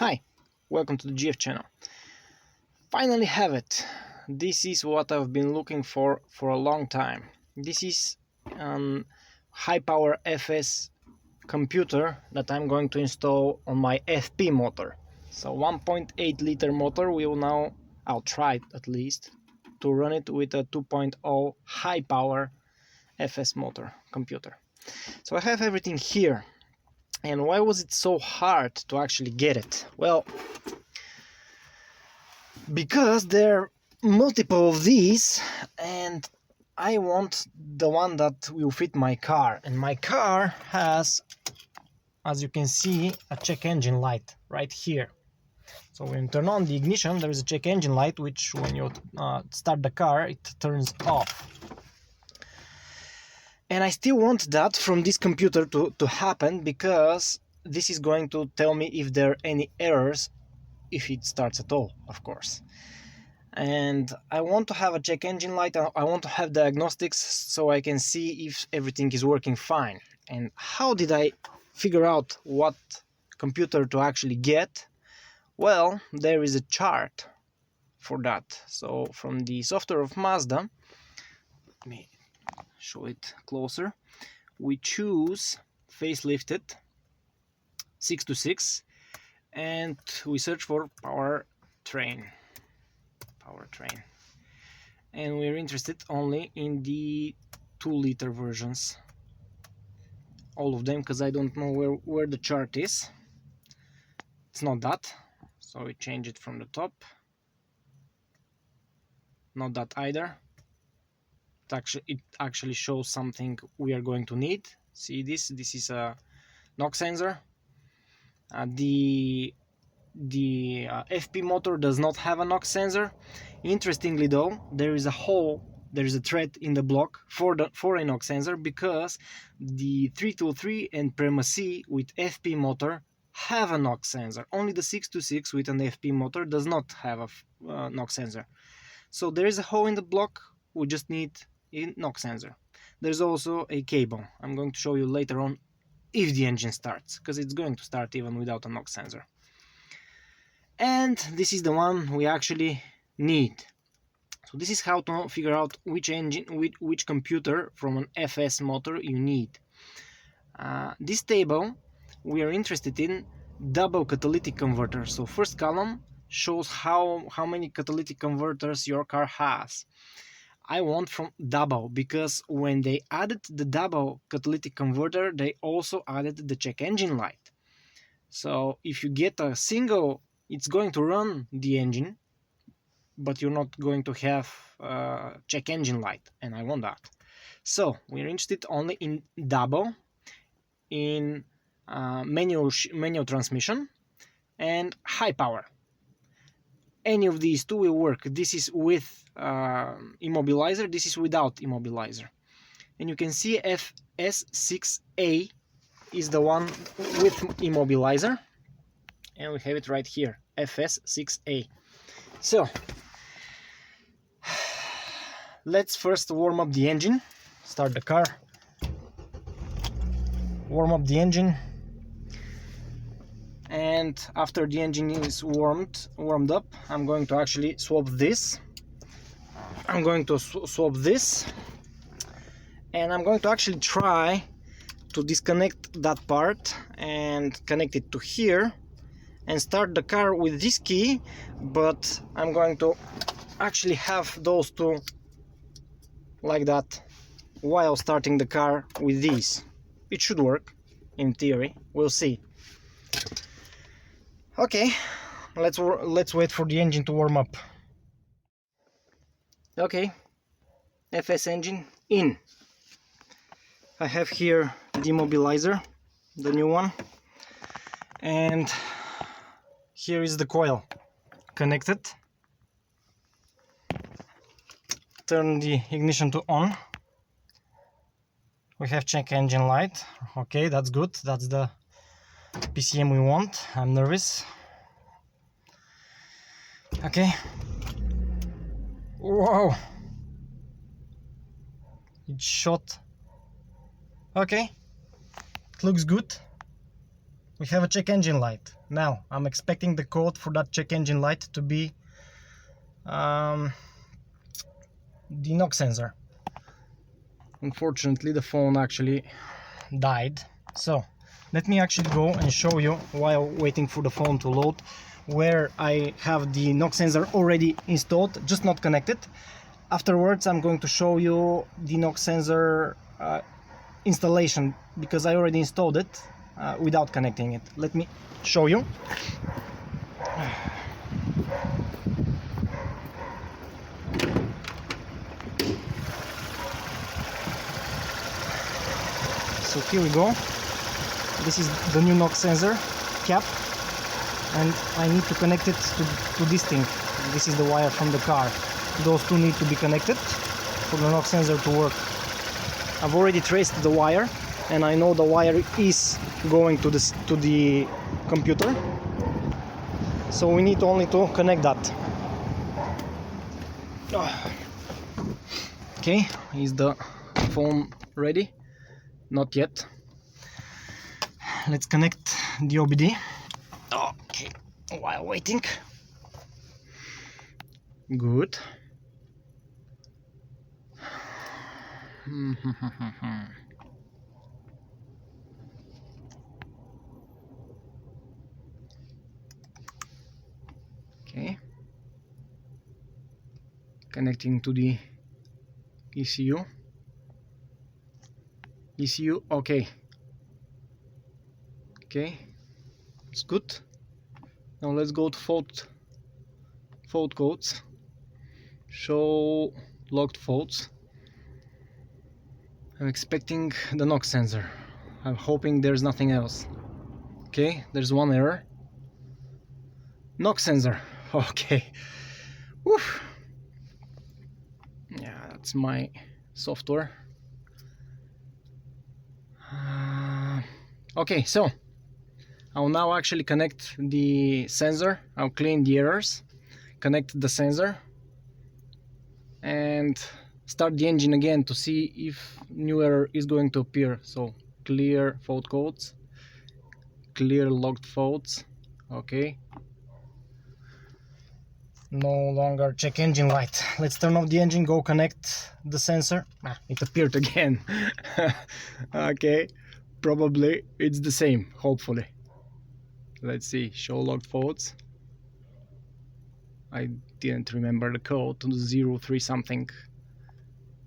Hi, welcome to the GF channel. Finally have it. This is what I've been looking for a long time. This is high power FS computer that I'm going to install on my FP motor. So 1.8 liter motor I'll try it at least to run it with a 2.0 high power FS motor computer. So I have everything here. And why was it so hard to actually get it? Well, because there are multiple of these and I want the one that will fit my car. And my car has, as you can see, a check engine light right here. So when you turn on the ignition, there is a check engine light, which when you start the car, it turns off. And I still want that from this computer to happen, because this is going to tell me if there are any errors, if it starts at all, of course. And I want to have a check engine light. I want to have diagnostics so I can see if everything is working fine. And how did I figure out what computer to actually get? Well, there is a chart for that. So from the software of Mazda, let me show it closer. We choose facelifted 626 and we search for powertrain, and we're interested only in the 2-liter versions, all of them, because I don't know where the chart is. It's not that, so we change it from the top. Not that either. It actually shows something we are going to need. See this is a knock sensor. The FP motor does not have a knock sensor. Interestingly though, there is a thread in the block for a knock sensor, because the 323 and Prema C with FP motor have a knock sensor. Only the 626 with an FP motor does not have a knock sensor. So there is a hole in the block. We just need a knock sensor. There's also a cable. I'm going to show you later on if the engine starts, because it's going to start even without a knock sensor. And this is the one we actually need. So this is how to figure out which computer from an FS motor you need. This table, we are interested in double catalytic converters. So first column shows how many catalytic converters your car has. I want from double, because when they added the double catalytic converter, they also added the check engine light. So if you get a single, it's going to run the engine, but you're not going to have check engine light, and I want that. So we're interested only in double, in manual transmission, and high power. Any of these two will work. This is with immobilizer, this is without immobilizer. And you can see FS6A is the one with immobilizer, and we have it right here, FS6A. So let's first warm up the engine, start the car, warm up the engine, and after the engine is warmed up, I'm going to actually swap this. I'm going to swap this, and I'm going to actually try to disconnect that part and connect it to here and start the car with this key, but I'm going to actually have those two like that while starting the car with these. It should work in theory, we'll see. Okay, let's wait for the engine to warm up. Okay, FS engine in. I have here the immobilizer, the new one, and here is the coil connected. Turn the ignition to on. We have check engine light. Okay, that's good. That's the PCM we want. I'm nervous. Okay. Whoa! It shot. Okay. It looks good. we have a check engine light. Now I'm expecting the code for that check engine light to be the knock sensor. Unfortunately the phone actually died, so let me actually go and show you, while waiting for the phone to load, where I have the knock sensor already installed, just not connected. Afterwards I'm going to show you the knock sensor installation, because I already installed it without connecting it. Let me show you. So here we go. This is the new knock sensor cap, and I need to connect it to this thing. This is the wire from the car. Those two need to be connected for the knock sensor to work. I've already traced the wire, and I know the wire is going to the computer. So we need only to connect that. Okay, is the phone ready? Not yet. Let's connect the OBD. Okay, while waiting. Good. Okay. Connecting to the ECU. ECU, okay. Okay, it's good. Now let's go to fault codes. Show logged faults. I'm expecting the knock sensor. I'm hoping there's nothing else. Okay, there's one error. Knock sensor. Okay. Woof. Yeah, that's my software. Okay, so I'll now actually connect the sensor. I'll clean the errors, connect the sensor, and start the engine again to see if new error is going to appear. So clear fault codes, clear logged faults. Okay. No longer check engine light. Let's turn off the engine, go connect the sensor. It appeared again. Okay, probably it's the same, hopefully. Let's see, show logged faults. I didn't remember the code, 03 something.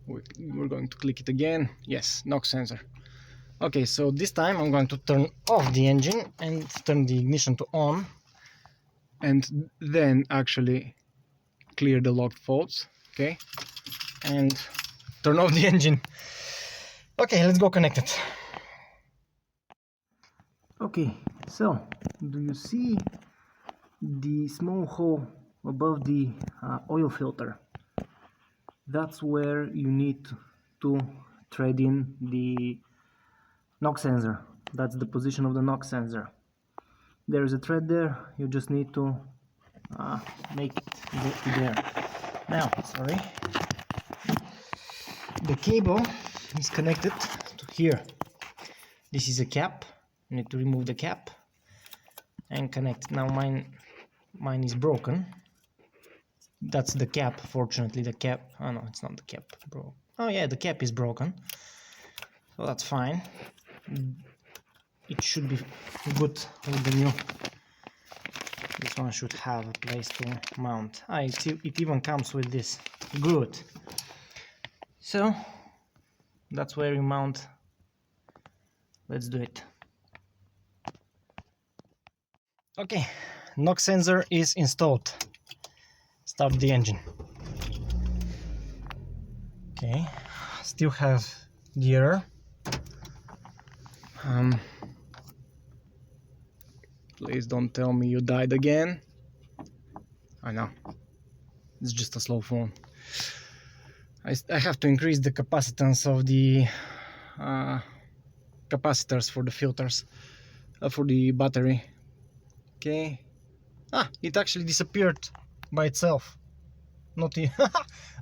We're going to click it again. Yes, knock sensor. Okay, so this time I'm going to turn off the engine and turn the ignition to on, and then actually clear the logged faults. Okay, and turn off the engine. Okay, let's go connect it. Okay, so do you see the small hole above the oil filter? That's where you need to thread in the knock sensor. That's the position of the knock sensor. There is a thread there, you just need to make it go to there. Now, sorry, the cable is connected to here. This is a cap. You need to remove the cap and connect. Now mine is broken. That's the cap. Fortunately the cap, oh no, it's not the cap, bro. Oh yeah, the cap is broken, so that's fine. It should be good with the new. This one should have a place to mount. It even comes with this. Good. So that's where you mount. Let's do it. Okay, knock sensor is installed. Start the engine. Okay, still have the error. Please don't tell me you died again. I know, it's just a slow phone. I have to increase the capacitance of the capacitors for the filters, for the battery. Okay. It actually disappeared by itself. Not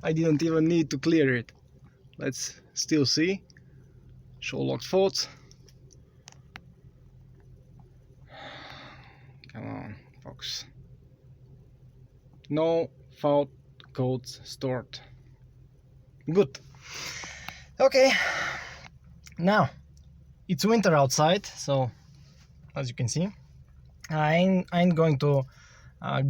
I didn't even need to clear it. Let's still see. Show logged faults. Focus. No fault codes stored. Good. Okay, now it's winter outside, so as you can see, I ain't going to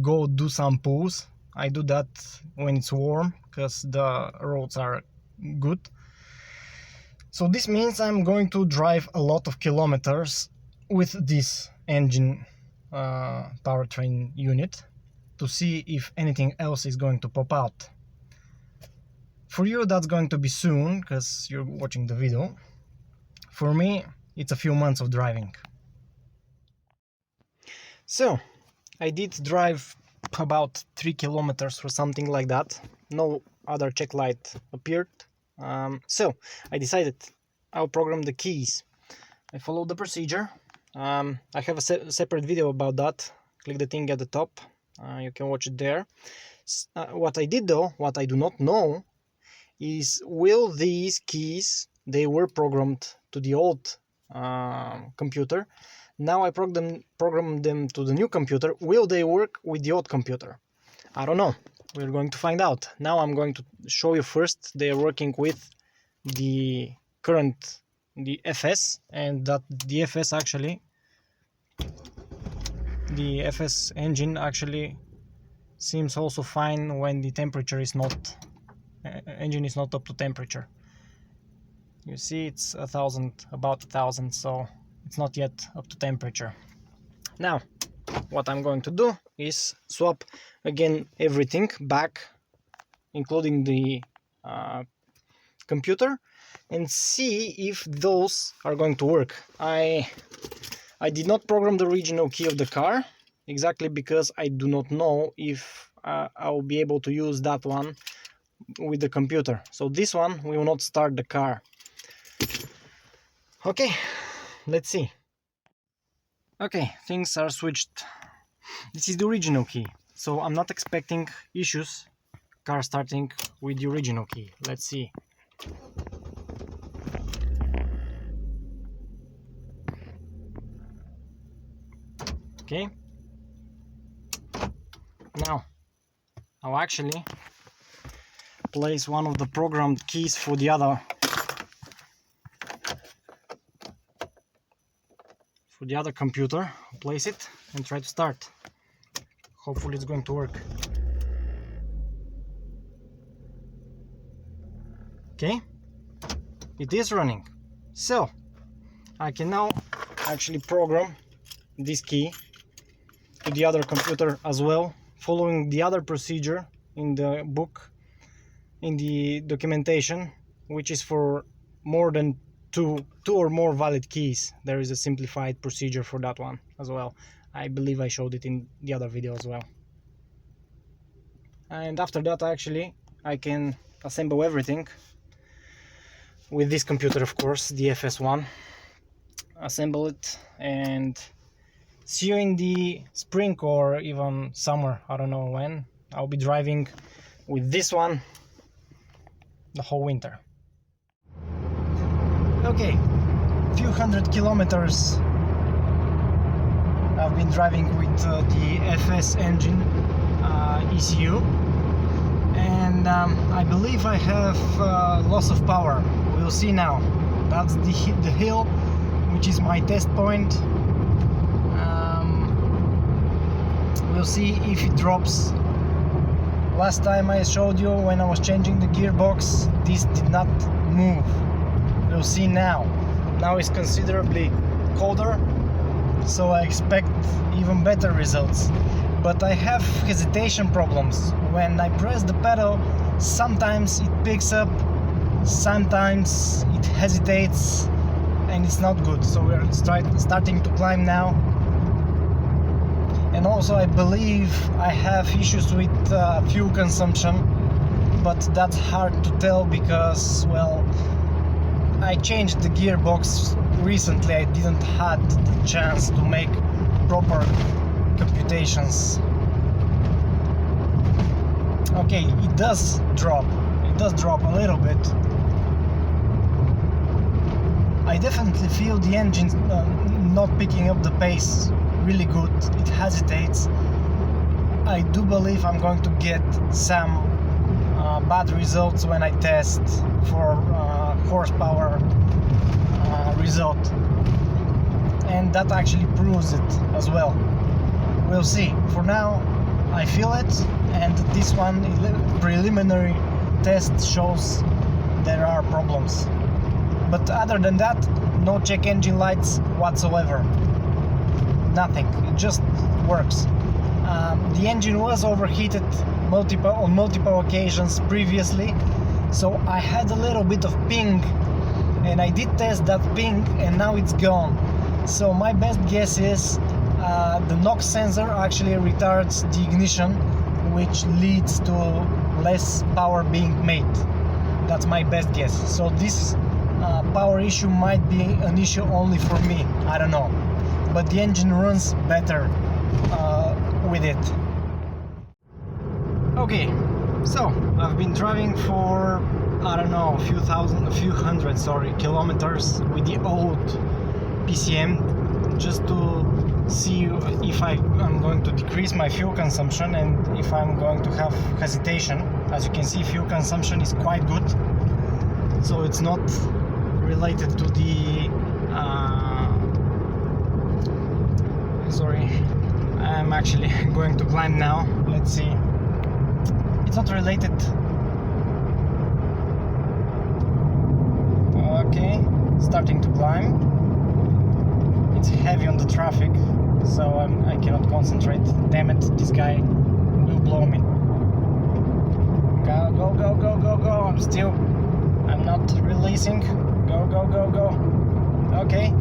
go do some pulls. I do that when it's warm because the roads are good. So this means I'm going to drive a lot of kilometers with this engine powertrain unit to see if anything else is going to pop out. For you that's going to be soon because you're watching the video. For me it's a few months of driving. So I did drive about 3 kilometers or something like that. No other check light appeared. So I decided I'll program the keys. I followed the procedure. I have a separate video about that. Click the thing at the top. You can watch it there. What I did though, what I do not know, is will these keys, they were programmed to the old computer. Now I program them to the new computer. Will they work with the old computer? I don't know. We're going to find out. Now I'm going to show you first. They are working with the current, the FS, and that the FS actually, the FS engine actually seems also fine when the temperature is not, engine is not up to temperature. You see it's 1000, about 1000, so it's not yet up to temperature. Now what I'm going to do is swap again everything back, including the computer, and see if those are going to work. I did not program the original key of the car exactly because I do not know if I'll be able to use that one with the computer. So this one will not start the car. Okay, let's see. Okay, things are switched. This is the original key, so I'm not expecting issues car starting with the original key. Let's see. Okay, now I'll actually place one of the programmed keys for the other computer. Place it and try to start. Hopefully it's going to work. Okay, it is running. So I can now actually program this key to the other computer as well, following the other procedure in the book, in the documentation, which is for more than two or more valid keys. There is a simplified procedure for that one as well. I believe I showed it in the other video as well. And after that actually I can assemble everything with this computer, of course, the FS1. Assemble it and see you in the spring or even summer, I don't know when. I'll be driving with this one the whole winter. Okay, few hundred kilometers I've been driving with the FS engine ECU, and I believe I have loss of power. We'll see now. That's the hill, which is my test point. We'll see if it drops. Last time I showed you when I was changing the gearbox, this did not move. We'll see now. Now it's considerably colder, so I expect even better results. But I have hesitation problems. When I press the pedal, sometimes it picks up, sometimes it hesitates, and it's not good. So we're starting to climb now. And also I believe I have issues with fuel consumption, but that's hard to tell because, well, I changed the gearbox recently. I didn't have the chance to make proper computations. Okay, it does drop a little bit. I definitely feel the engine not picking up the pace really good. It hesitates, I do believe I'm going to get some bad results when I test for horsepower result, and that actually proves it as well. We'll see. For now I feel it, and this one preliminary test shows there are problems, but other than that, no check engine lights whatsoever, nothing, it just works. The engine was overheated on multiple occasions previously, so I had a little bit of ping, and I did test that ping, and now it's gone. So my best guess is the NOx sensor actually retards the ignition, which leads to less power being made. That's my best guess. So this power issue might be an issue only for me, I don't know, but the engine runs better with it. Okay, so I've been driving for, I don't know, a few hundred kilometers with the old PCM, just to see if I'm going to decrease my fuel consumption and if I'm going to have hesitation. As you can see, fuel consumption is quite good, so it's not related to the sorry, I'm actually going to climb now. Let's see. It's not related. Okay, starting to climb. It's heavy on the traffic, so I cannot concentrate. Damn it, this guy will blow me. Go, go, go, go, go, go. I'm not releasing. Go, go, go, go. Okay,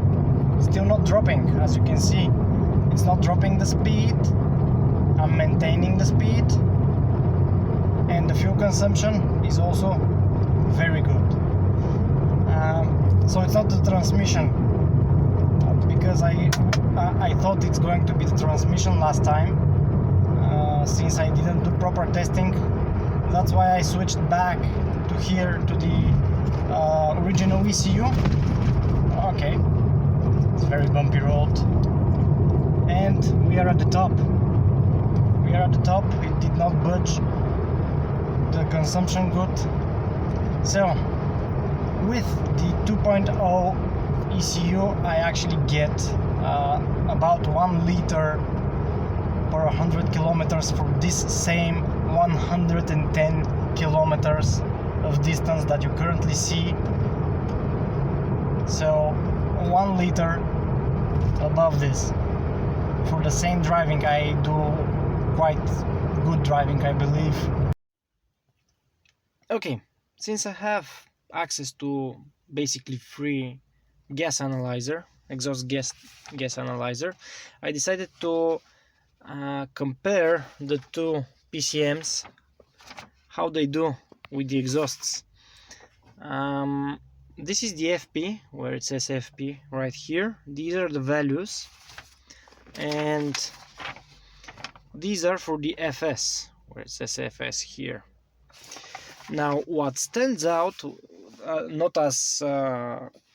still not dropping. As you can see, it's not dropping the speed. I'm maintaining the speed, and the fuel consumption is also very good. So it's not the transmission, because I thought it's going to be the transmission last time, since I didn't do proper testing. That's why I switched back to here, to the original ECU. Okay, it's very bumpy road, and we are at the top. We are at the top. It did not budge. The consumption good. So with the 2.0 ECU, I actually get about 1 liter per 100 kilometers for this same 110 kilometers of distance that you currently see. So 1 liter above this. For the same driving, I do quite good driving, I believe. Okay, since I have access to basically free gas analyzer, exhaust gas analyzer, I decided to compare the two PCMs, how they do with the exhausts. This is the FP, where it says FP right here. These are the values, and these are for the FS, where it says FS here. Now what stands out, not as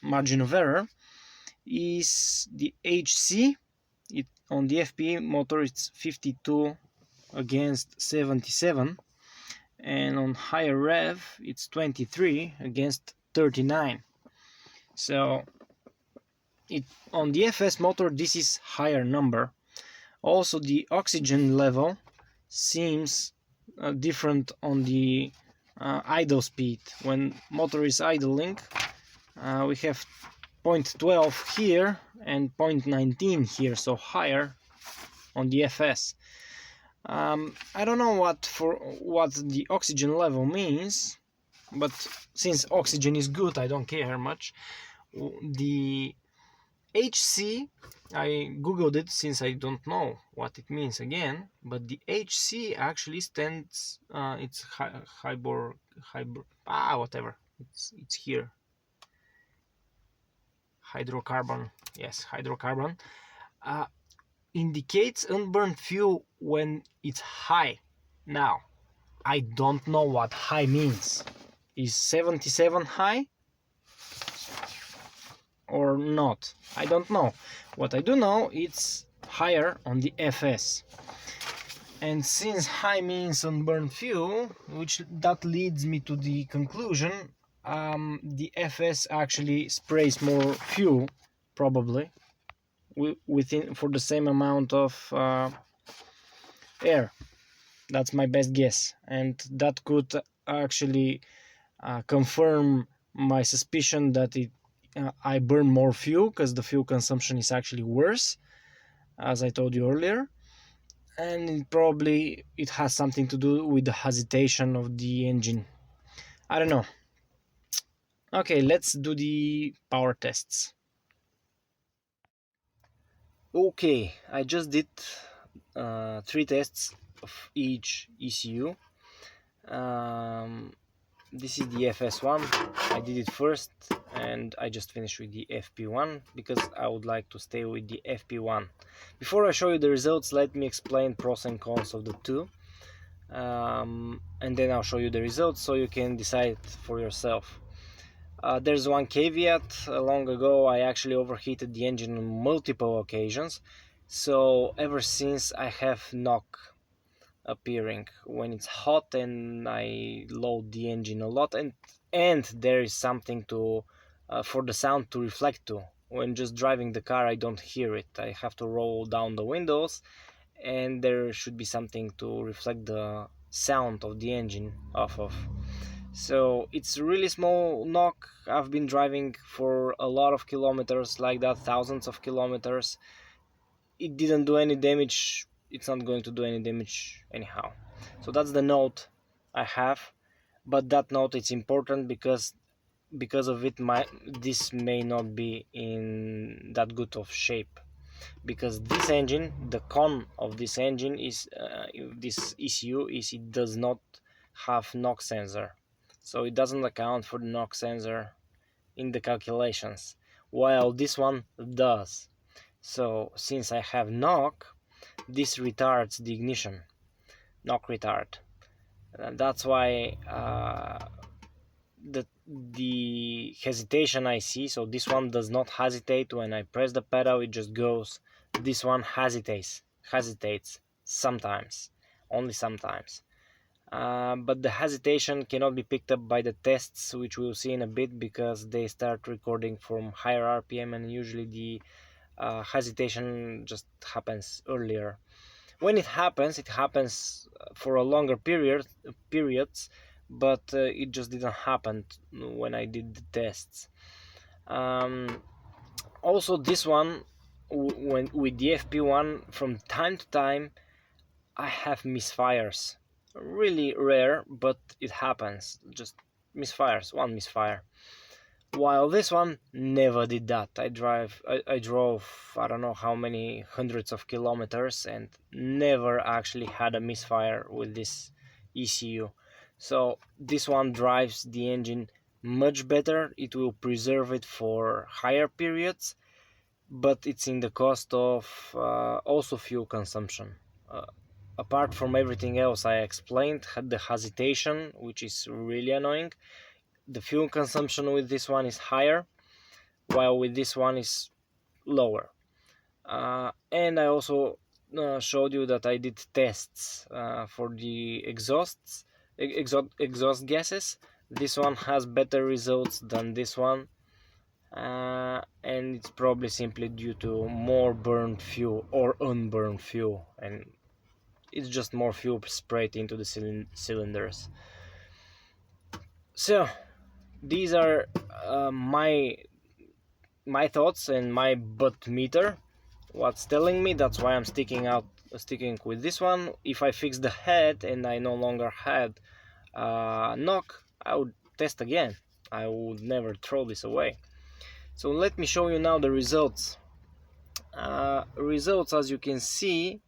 margin of error, is the HC. On the FP motor it's 52 against 77, and on higher rev it's 23 against 39. So on the FS motor this is higher number. Also the oxygen level seems different on the idle speed. When motor is idling, we have 0.12 here and 0.19 here, so higher on the FS. I don't know what the oxygen level means, but since oxygen is good, I don't care much. The HC, I googled it since I don't know what it means again, but the HC actually stands, it's whatever, it's here, hydrocarbon, yes, hydrocarbon, indicates unburned fuel when it's high. Now I don't know what high means. Is 77 high or not? I don't know. What I do know, it's higher on the FS. And since high means unburned fuel, which that leads me to the conclusion, the FS actually sprays more fuel, probably, within for the same amount of air. That's my best guess, and that could actually confirm my suspicion that I burn more fuel because the fuel consumption is actually worse, as I told you earlier. And probably it has something to do with the hesitation of the engine. I don't know. Okay, let's do the power tests. Okay, I just did 3 tests of each ECU. This is the FS one. I did it first, and I just finished with the FP one because I would like to stay with the FP one. Before I show you the results, let me explain pros and cons of the two. And then I'll show you the results so you can decide for yourself. There's one caveat. Long ago I actually overheated the engine on multiple occasions, so ever since I have knock appearing when it's hot and I load the engine a lot, and there is something to for the sound to reflect to. When just driving the car I don't hear it. I have to roll down the windows and there should be something to reflect the sound of the engine off of. So it's really small knock. I've been driving for a lot of kilometers like that, thousands of kilometers. It didn't do any damage. It's not going to do any damage anyhow. So that's the note I have, but that note is important because of it this may not be in that good of shape, because this engine, the con of this engine is this ECU is it does not have knock sensor, so it doesn't account for the knock sensor in the calculations, while this one does. So since I have knock, this retards the ignition, knock retard. That's why the hesitation I see. So this one does not hesitate when I press the pedal, it just goes. This one hesitates sometimes, only sometimes. But the hesitation cannot be picked up by the tests, which we'll see in a bit, because they start recording from higher RPM, and usually the hesitation just happens earlier. When it happens for a longer periods, but it just didn't happen when I did the tests. Also, this one, when with the FP1, from time to time I have misfires. Really rare, but it happens. Just misfires, one misfire. While this one never did that. I drove I don't know how many hundreds of kilometers and never actually had a misfire with this ECU. So this one drives the engine much better. It will preserve it for higher periods, but it's in the cost of also fuel consumption. Apart from everything else I explained, had the hesitation, which is really annoying. The fuel consumption with this one is higher, while with this one is lower. And I also showed you that I did tests for the exhaust gases. This one has better results than this one, and it's probably simply due to more burned fuel or unburned fuel, and it's just more fuel sprayed into the cylinders. So these are my thoughts and my butt meter, what's telling me. That's why I'm sticking with this one. If I fix the head and I no longer had knock, I would test again. I would never throw this away. So let me show you now the results. Results, as you can see,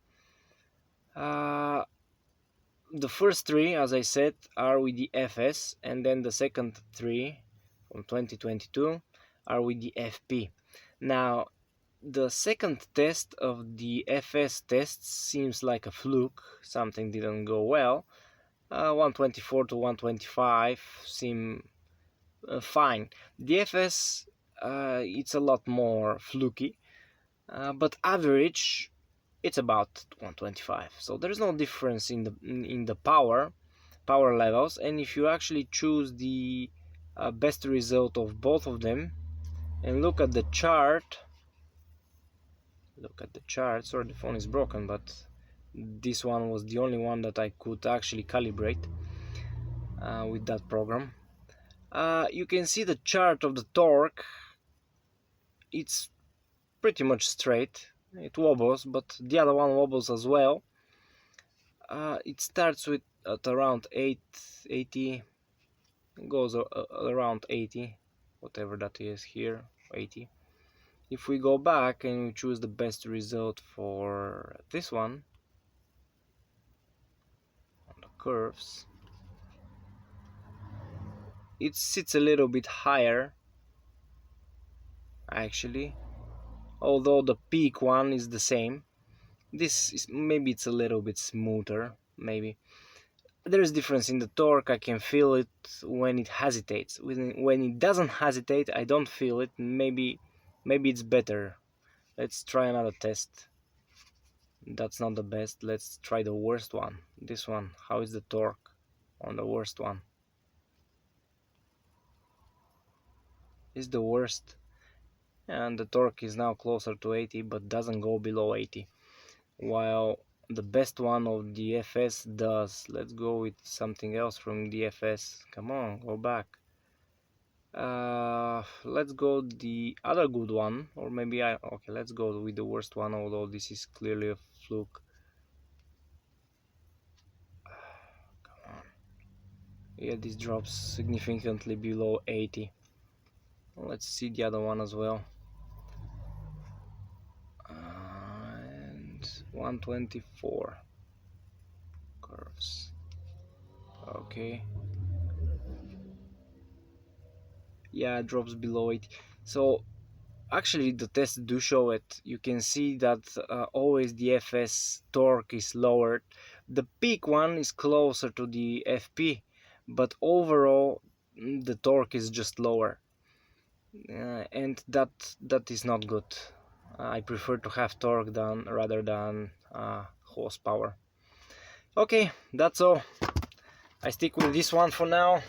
the first 3, as I said, are with the FS, and then the second 3 from 2022 are with the FP. Now, the second test of the FS tests seems like a fluke. Something didn't go well. 124 to 125 seem fine. The FS, it's a lot more fluky, but average it's about 125. So there's no difference in the power levels. And if you actually choose the best result of both of them and look at the chart, sorry, the phone is broken, but this one was the only one that I could actually calibrate with that program. You can see the chart of the torque. It's pretty much straight. It wobbles, but the other one wobbles as well. It starts with at around 880, goes around 80, whatever that is here, 80. If we go back and we choose the best result for this one on the curves, it sits a little bit higher actually, although the peak one is the same. This is, maybe it's a little bit smoother, maybe. There is difference in the torque. I can feel it when it hesitates. When it doesn't hesitate, I don't feel it. Maybe it's better. Let's try another test. That's not the best. Let's try the worst one. This one. How is the torque on the worst one? Is the worst, and the torque is now closer to 80, but doesn't go below 80. While the best one of the FS does. Let's go with something else from the FS. Come on, go back. Let's go the other good one, or maybe okay, let's go with the worst one, although this is clearly a fluke. Come on. Yeah, this drops significantly below 80. Let's see the other one as well. And 124 curves. Okay. Yeah, it drops below 80. So actually the tests do show it. You can see that always the FS torque is lowered. The peak one is closer to the FP, but overall the torque is just lower, and that is not good. I prefer to have torque rather than horsepower. Okay, that's all. I stick with this one for now.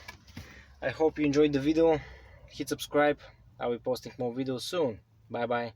I hope you enjoyed the video. Hit subscribe. I'll be posting more videos soon. Bye bye.